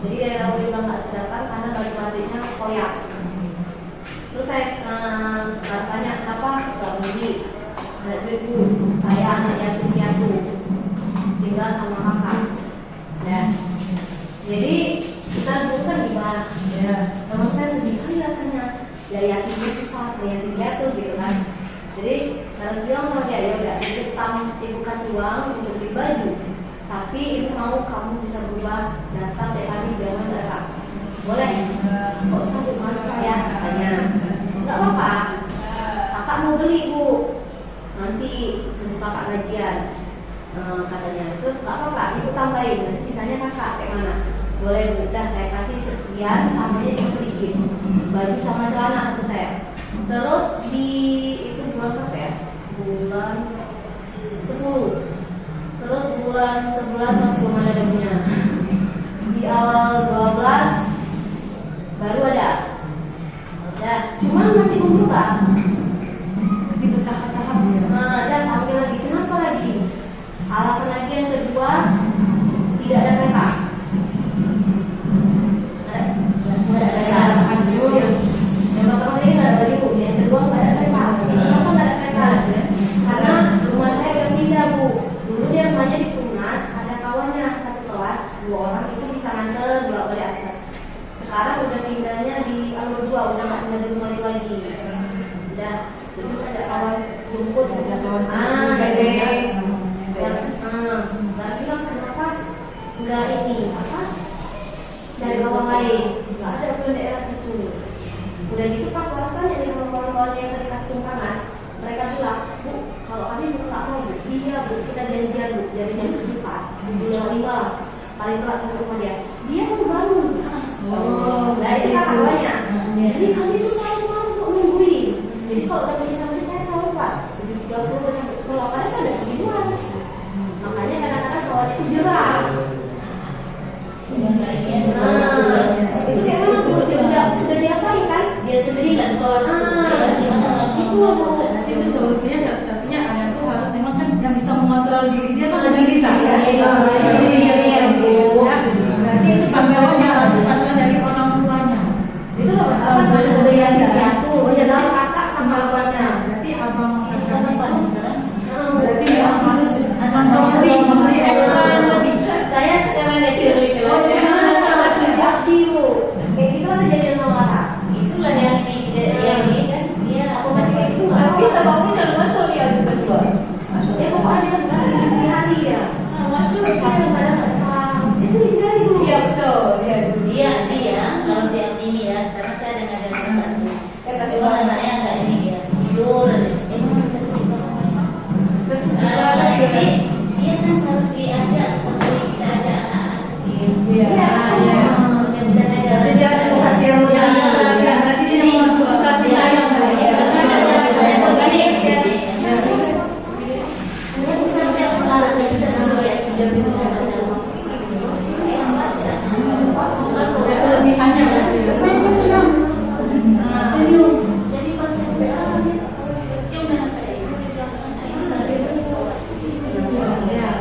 Jadi dari Rabu juga nggak sedatan karena baju batiknya koyak. Terus saya tanya kenapa nggak beli? Dari dulu saya anak yatim piatu tinggal sama kakak. Ya. Jadi kita dulu kan gimana? Ya. Kalau saya sedih kali rasanya. Ya yatim itu susah, yatim piatu gitu kan. Jadi harus bilang sama dia ya udah ibu kasih uang untuk beli baju. Tapi itu mau kamu bisa berubah datang tiap hari jangan datang. Boleh? Kok sakit mana saya? Katanya. Enggak apa-apa. Kakak mau beli bu. Nanti kakak gajian. Katanya. So enggak apa-apa. Ibu tambahin. Nanti sisanya kakak kayak mana? Boleh bu. Udah saya kasih sekian. Tambahnya cuma sedikit. Baju sama celana satu saya. Terus di itu bulan berapa ya? Bulan 10. Terus bulan 11 masih belum ada gajinya. awal 12 baru ada. Ya, cuma masih membuka. Berarti bertahap-tahap ya. Nah, dan ambil lagi. Kenapa lagi? Alasan lagi yang kedua, tidak ada kereta. Ada kereta. Yang pertama ini nggak ada baju. Yang kedua nggak ada kereta. Kenapa nggak ada kereta? Karena rumah saya udah pindah, Bu. Dulu dia rumahnya di Tunas, ada kawannya satu kelas, 2 orang itu bisa nganter bolak-balik antar. Sekarang udah pindahnya di Alur 2, udah nggak tinggal di rumah itu lagi. Udah, jadi ada kawan jemput, ada kawan gede. Nggak bilang kenapa nggak ini apa dari kawan lain, nggak ada ke daerah situ. Udah gitu pas rasanya nih sama kawan-kawannya yang sering kasih tumpangan, mereka bilang, Bu, kalau kami buka mau, Bu, iya Bu, kita janjian Bu, dari jam 7 pas, 7.05 lah, paling telat sampai rumah dia mau bangun. Nah itu kan awalnya. Jadi kami itu selalu malas untuk nungguin. Jadi kalau udah pergi sampai saya tahu Pak, 7.30 udah sampai sekolah, karena saya udah pergi luar. Makanya kadang-kadang kawan itu jerah. Itu kayak mana tuh? Udah diapain kan? Dia sendiri kan kalau gimana orang itu mau Nanti itu solusinya satu-satunya anak tuh harus memang kan yang bisa mengontrol diri dia kan sendiri bisa. Berarti itu tanggung yang harus datang dari orang tuanya. itu loh masalah udah yang diatur. Oh ya dalam kakak sama abangnya. Berarti abang Sekarang kakaknya itu sekarang berarti yang harus anak memberi ekstra yang lebih. saya sekarang jadi wali Oh, kelas. Siap Bu. Kayak gitu kan kejadian sama Lara. Itulah yang ini kan dia Aku masih kayak gitu nggak? Tapi sama aku cari masuk dia berdua. Ya pokoknya nggak di hari ya. Masuk Saya nggak ada paham. Itu hindari dulu. Iya betul. Iya. dia kalau si Abdi ini ya karena saya dengan dia salah satu cuma anaknya agak ini dia tidur aja emang kita sedikit jadi dia kan harus diajak seperti kita ajak anak-anak kecil Iya. kita ngajar Jadi dia suka dia punya. Berarti dia mau masuk kasih sayang dari saya positif ya dia bisa lihat pengaruh bisa lihat dia punya kelebihannya berarti. mereka senang senyum jadi pas saya bersalah cium dengan saya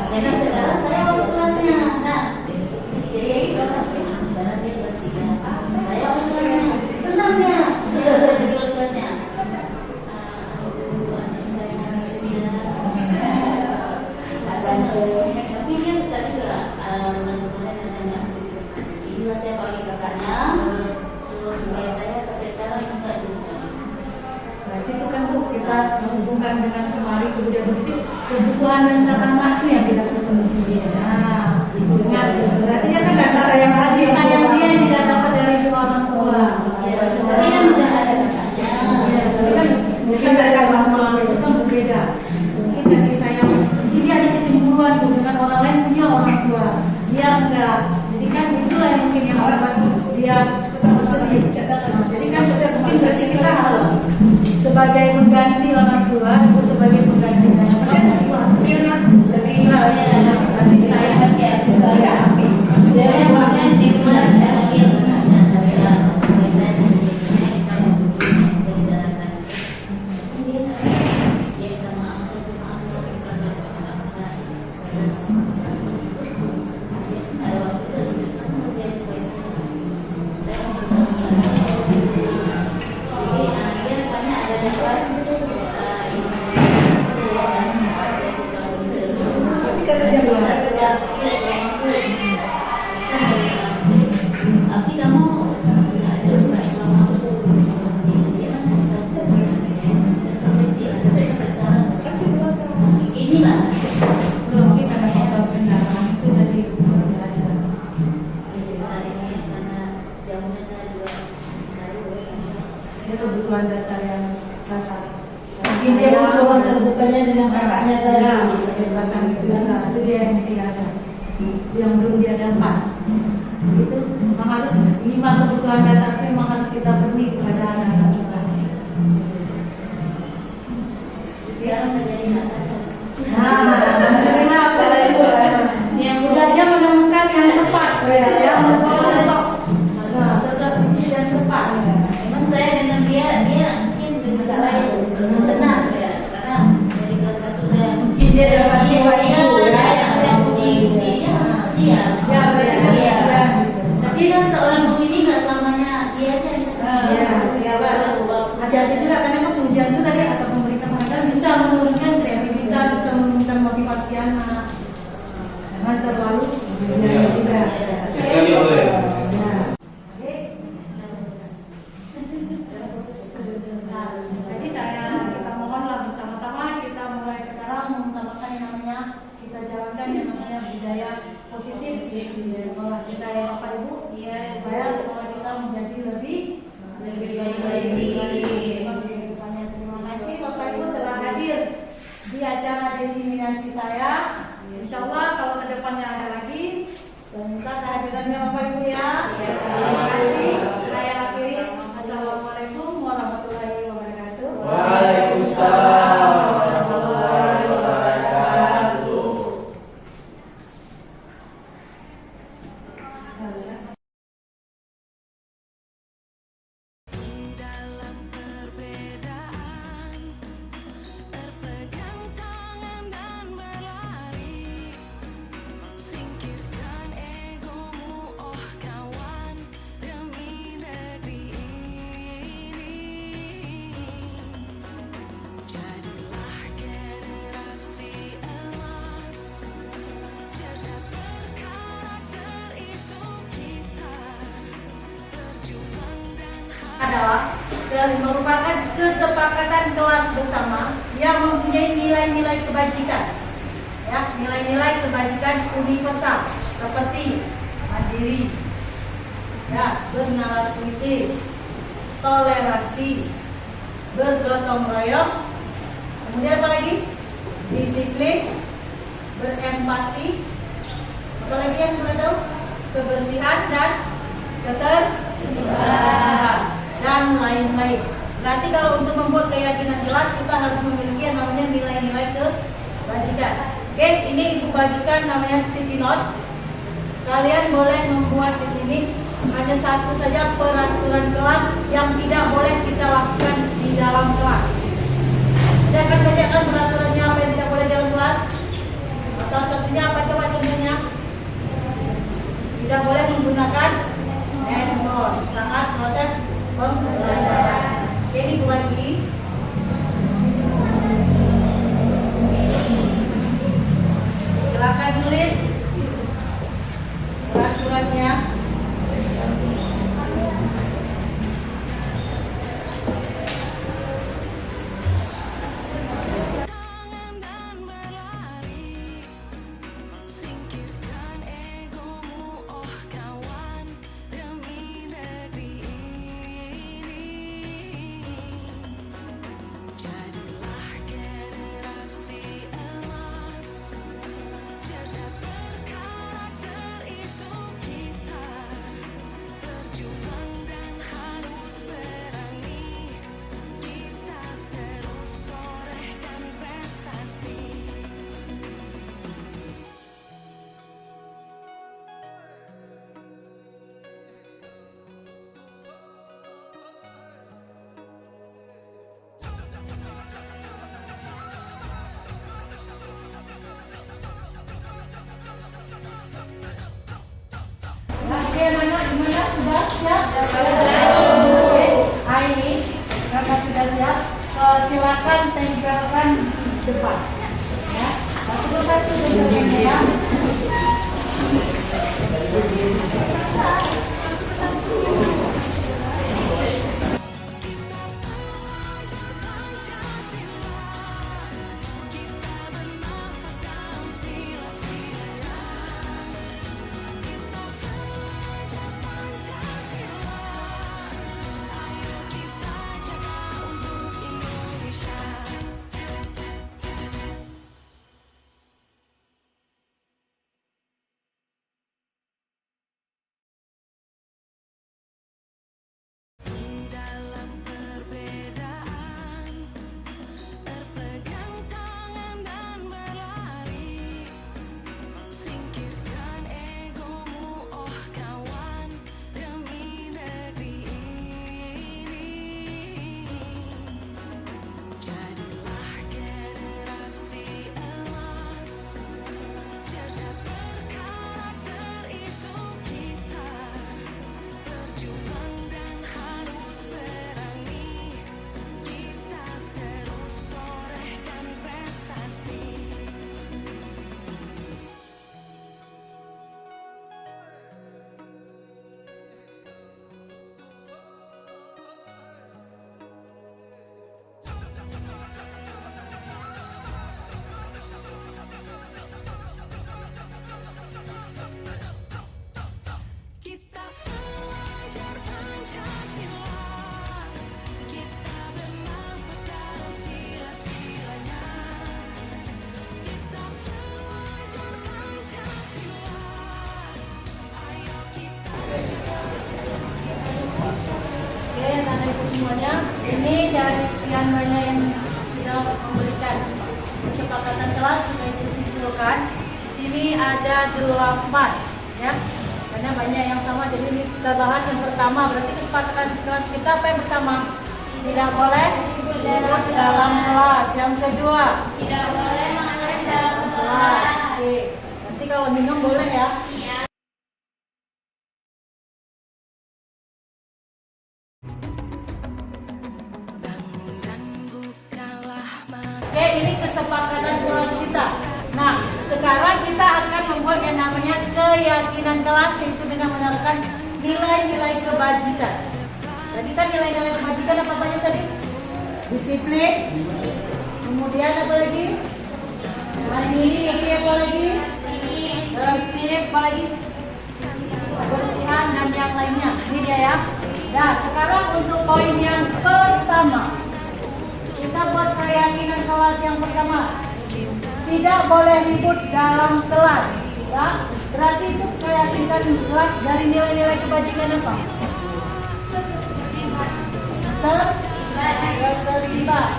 jadi sekarang saya waktu kelasnya nah jadi kelas 1 sekarang dia kelas 3 saya waktu kelasnya senangnya sudah jadi kelasnya tapi dia tadi juga kemarin ada inilah saya panggil kakaknya suruh rumah saya sampai sekarang enggak juga. Berarti itu kan Bu, kita menghubungkan dengan kemarin kemudian positif kebutuhan dasar anak itu yang tidak terpenuhi. Nah, dengan berarti kan kasih sayang dia yang tidak dapat dari dua orang tua. Ya, tapi kan udah ada kakaknya. Ya, tapi kan mungkin mereka sama itu kan berbeda. Mungkin kasih sayang, mungkin dia ada kecemburuan Bu, dengan orang lain punya orang tua, dia enggak. Jadi kan itulah yang mungkin yang membuat dia bersedih. Nah, jadi kan sudah mungkin versi kita harus sebagai mengganti orang tua, itu sebagai mengganti orang tua. Tapi kasih sayang, kasih sayang. Dari awalnya di kemarin saya panggil kakaknya saya bilang saya kita membicarakan ini dia minta maaf kasih ada waktu itu sebesar dia saya jadi dia banyak ada dapat tapi kamu nggak ada surat sama aku dia kan nggak bisa dan kecil sampai sekarang inilah Belum mungkin ada faktor kendaraan itu tadi tidak ada. hari ini karena jauhnya saya juga tahu Ini kebutuhan dasar yang dasar. Mungkin dia hubungan terbukanya dengan kakaknya tadi. Ya, kebebasan itu juga. Itu dia yang tidak ada, yang belum dia dapat. Itu memang harus 5 kebutuhan dasar itu memang harus kita penuhi kepada anak-anak kita. sekarang menjadi masalah Nah, alhamdulillah yang udah dia menemukan yang tepat. Ya, membawa sosok. Nah, sosok ibu dan bapak. Emang saya dengan dia mungkin bisa lain senang ya, karena dari kelas 1 saya Mungkin dia dapat jiwa ibu ya. saya puji dia. Ya, berarti kan Iya. juga. Tapi kan seorang guru ini nggak selamanya dia aja yang Ya, hati-hati juga karena kan pengujian itu tadi atau pemerintah mengatakan bisa menurunkan kreativitas, bisa menurunkan motivasi anak. Jangan terlalu Iya. juga. Sekali boleh. Ya. Oke. Nah, jadi kita mohonlah bersama-sama kita mulai sekarang mengutamakan yang namanya kita jalankan yang namanya budaya positif di sekolah kita ya Bapak Ibu, supaya sekolah kita menjadi lebih baik lagi. Terima kasih Bapak Ibu telah hadir di acara diseminasi saya. Insya Allah kalau kedepannya ada lagi, saya minta kehadirannya Bapak Ibu ya. Terima kasih. Saya akhiri. Assalamualaikum warahmatullahi wabarakatuh. Waalaikumsalam warahmatullahi wabarakatuh. Berpegang tangan dan berlari, singkirkan egomu oh kawan, demi negeri ini. Jadilah generasi emas, cerdas berkarakter itu kita, berjuang dan merupakan kesepakatan kelas bersama yang mempunyai nilai-nilai kebajikan, ya, nilai-nilai kebajikan universal seperti mandiri, ya, bernalar kritis, toleransi, bergotong royong, kemudian apa lagi? Disiplin, berempati, apa lagi yang boleh tahu? Kebersihan dan ketertiban dan lain-lain. Berarti kalau untuk membuat keyakinan kelas kita harus memiliki yang namanya nilai-nilai kebajikan. Oke, ini ibu bagikan namanya sticky note. Kalian boleh membuat di sini hanya satu saja peraturan kelas yang tidak boleh kita lakukan di dalam kelas. Kita akan bacakan peraturannya apa yang tidak boleh dalam kelas. Salah satunya apa, coba contohnya? Tidak boleh menggunakan handphone saat proses pembelajaran. Oke, ini lagi. Silakan tulis peraturannya. tangan dan berlari, singkirkan egomu oh kawan, demi negeri ini. Jadilah generasi emas, cerdas berkarakter itu kita, berjuang dan harus berani, kita terus torehkan prestasi. Nah, oke, mana? Gimana? Sudah siap? Oke, nah ini karena sudah siap, silakan tempelkan depan. Ya, satu persatu tempelkan ya. Kita pelajar Pancasila, kita bernafas dalam sila-sila. Kita pelajar Pancasila, semuanya. Ini dari sekian banyak yang sudah memberikan kesepakatan kelas sudah disimpulkan. Di sini ada 8 ya. Karena banyak yang sama, jadi ini kita bahas yang pertama. Berarti kesepakatan kelas kita apa yang pertama? Tidak boleh ribut dalam kelas. Yang kedua, Tidak boleh mengajar di dalam kelas. Oke. Nanti kalau minum boleh ya. Iya. Oke, ini kesepakatan kelas kita. Nah, sekarang kita akan membuat yang namanya keyakinan kelas, yaitu dengan menerapkan nilai-nilai kebajikan. Tadi kan nilai-nilai kebajikan apa aja tadi? Disiplin. Kemudian apa lagi? Ini apa lagi? Tertib, apa lagi? Kebersihan dan yang lainnya. Ini dia ya. Nah, sekarang untuk poin yang pertama. Kita buat keyakinan kelas yang pertama. Tidak boleh ribut dalam kelas. Ya, berarti itu keyakinan kelas dari nilai-nilai kebajikan apa? Terlibat.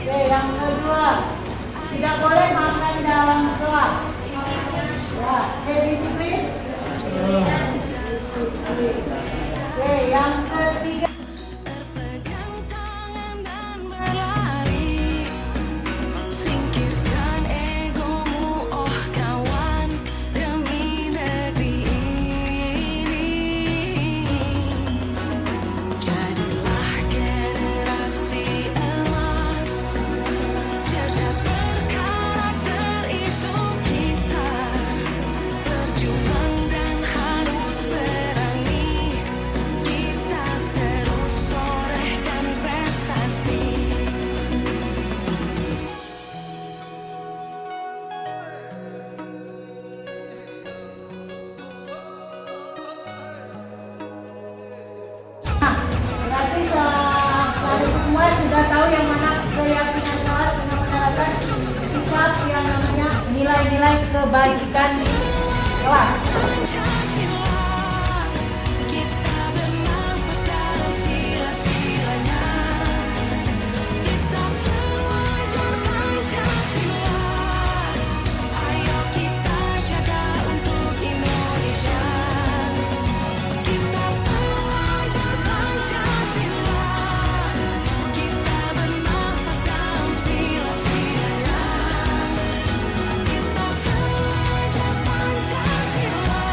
Oke, yang kedua, tidak boleh makan dalam kelas. Ya, oke, disiplin. Oke, yang ketiga. Berpegang tangan dan berlari, singkirkan egomu, oh kawan, demi negeri ini. Jadilah generasi emas, cerdas berkarakter itu kita, berjuang dan harus berani. Kita terus torehkan prestasi. Nah, berarti setelah itu semua sudah tahu yang mana keyakinan kelas dengan menerapkan sifat yang namanya nilai-nilai kebajikan kelas. Pancasila, kita bernafas dalam sila-silanya. Kita pelajar Pancasila, ayo kita jaga untuk Indonesia. Kita pelajar Pancasila, kita bernafas dalam sila-silanya. Kita pelajar Pancasila,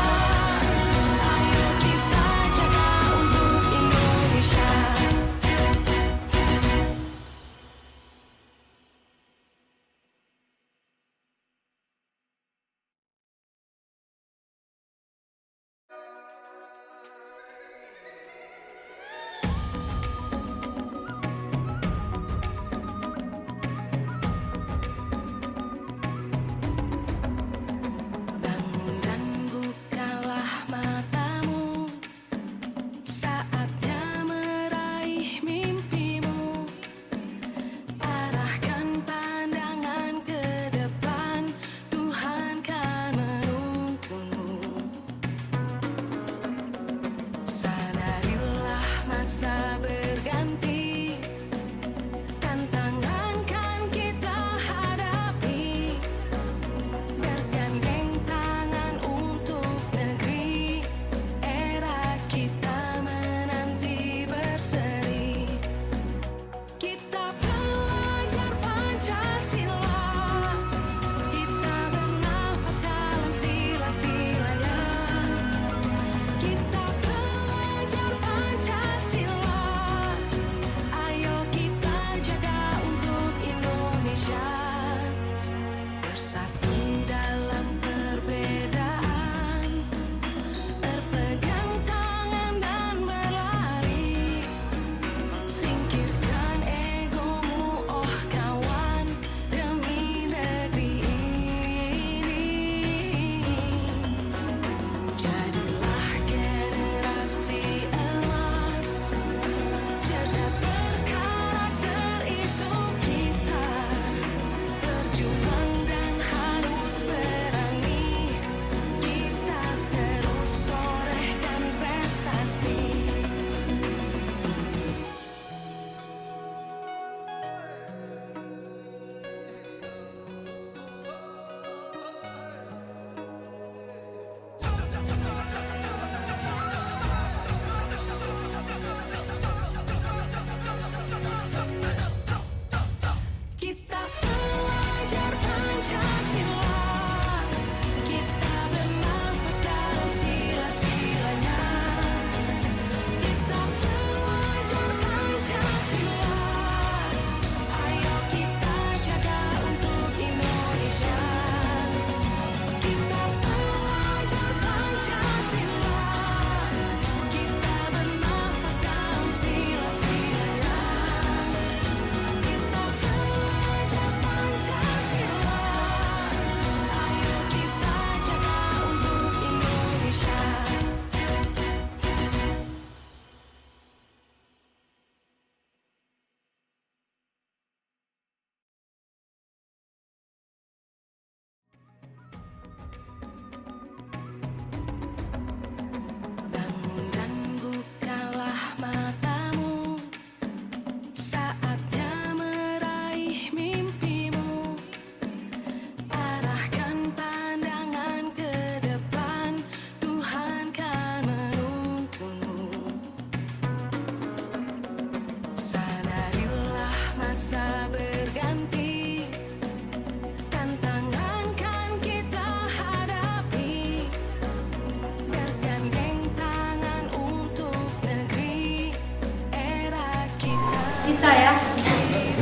kita ya.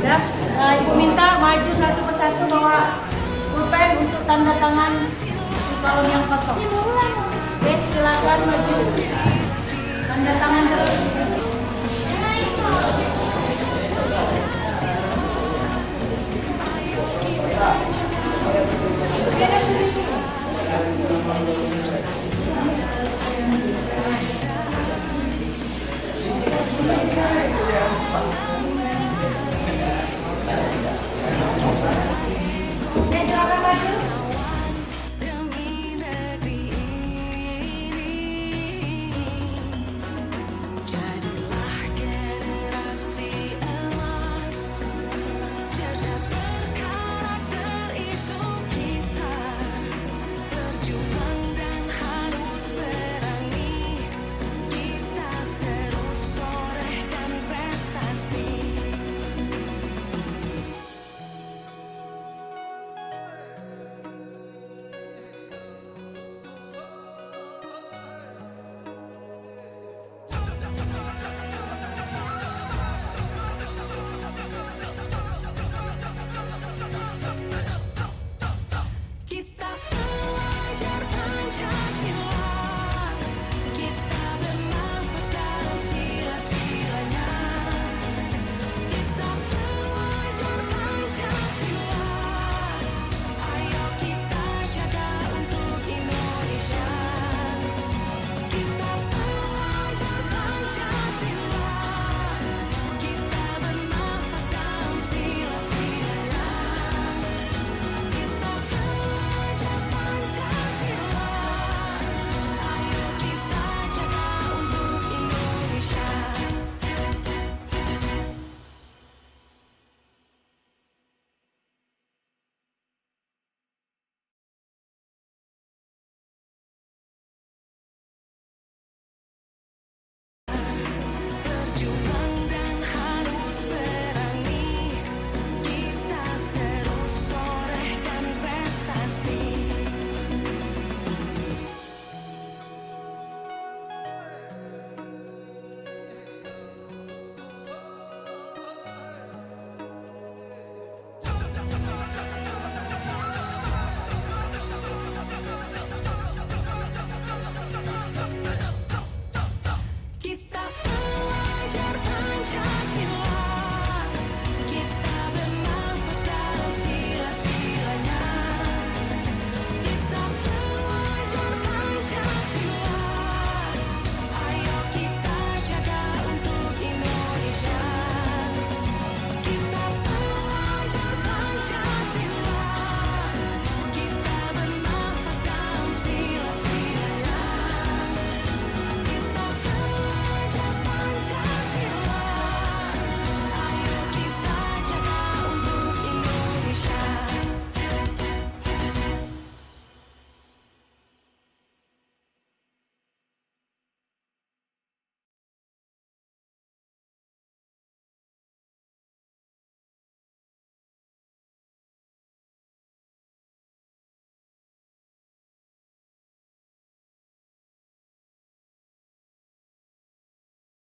Ya, Ibu minta maju satu persatu bawa pulpen untuk tanda tangan di kolom yang kosong. Oke, silakan maju. Tanda tangan terus. Oke,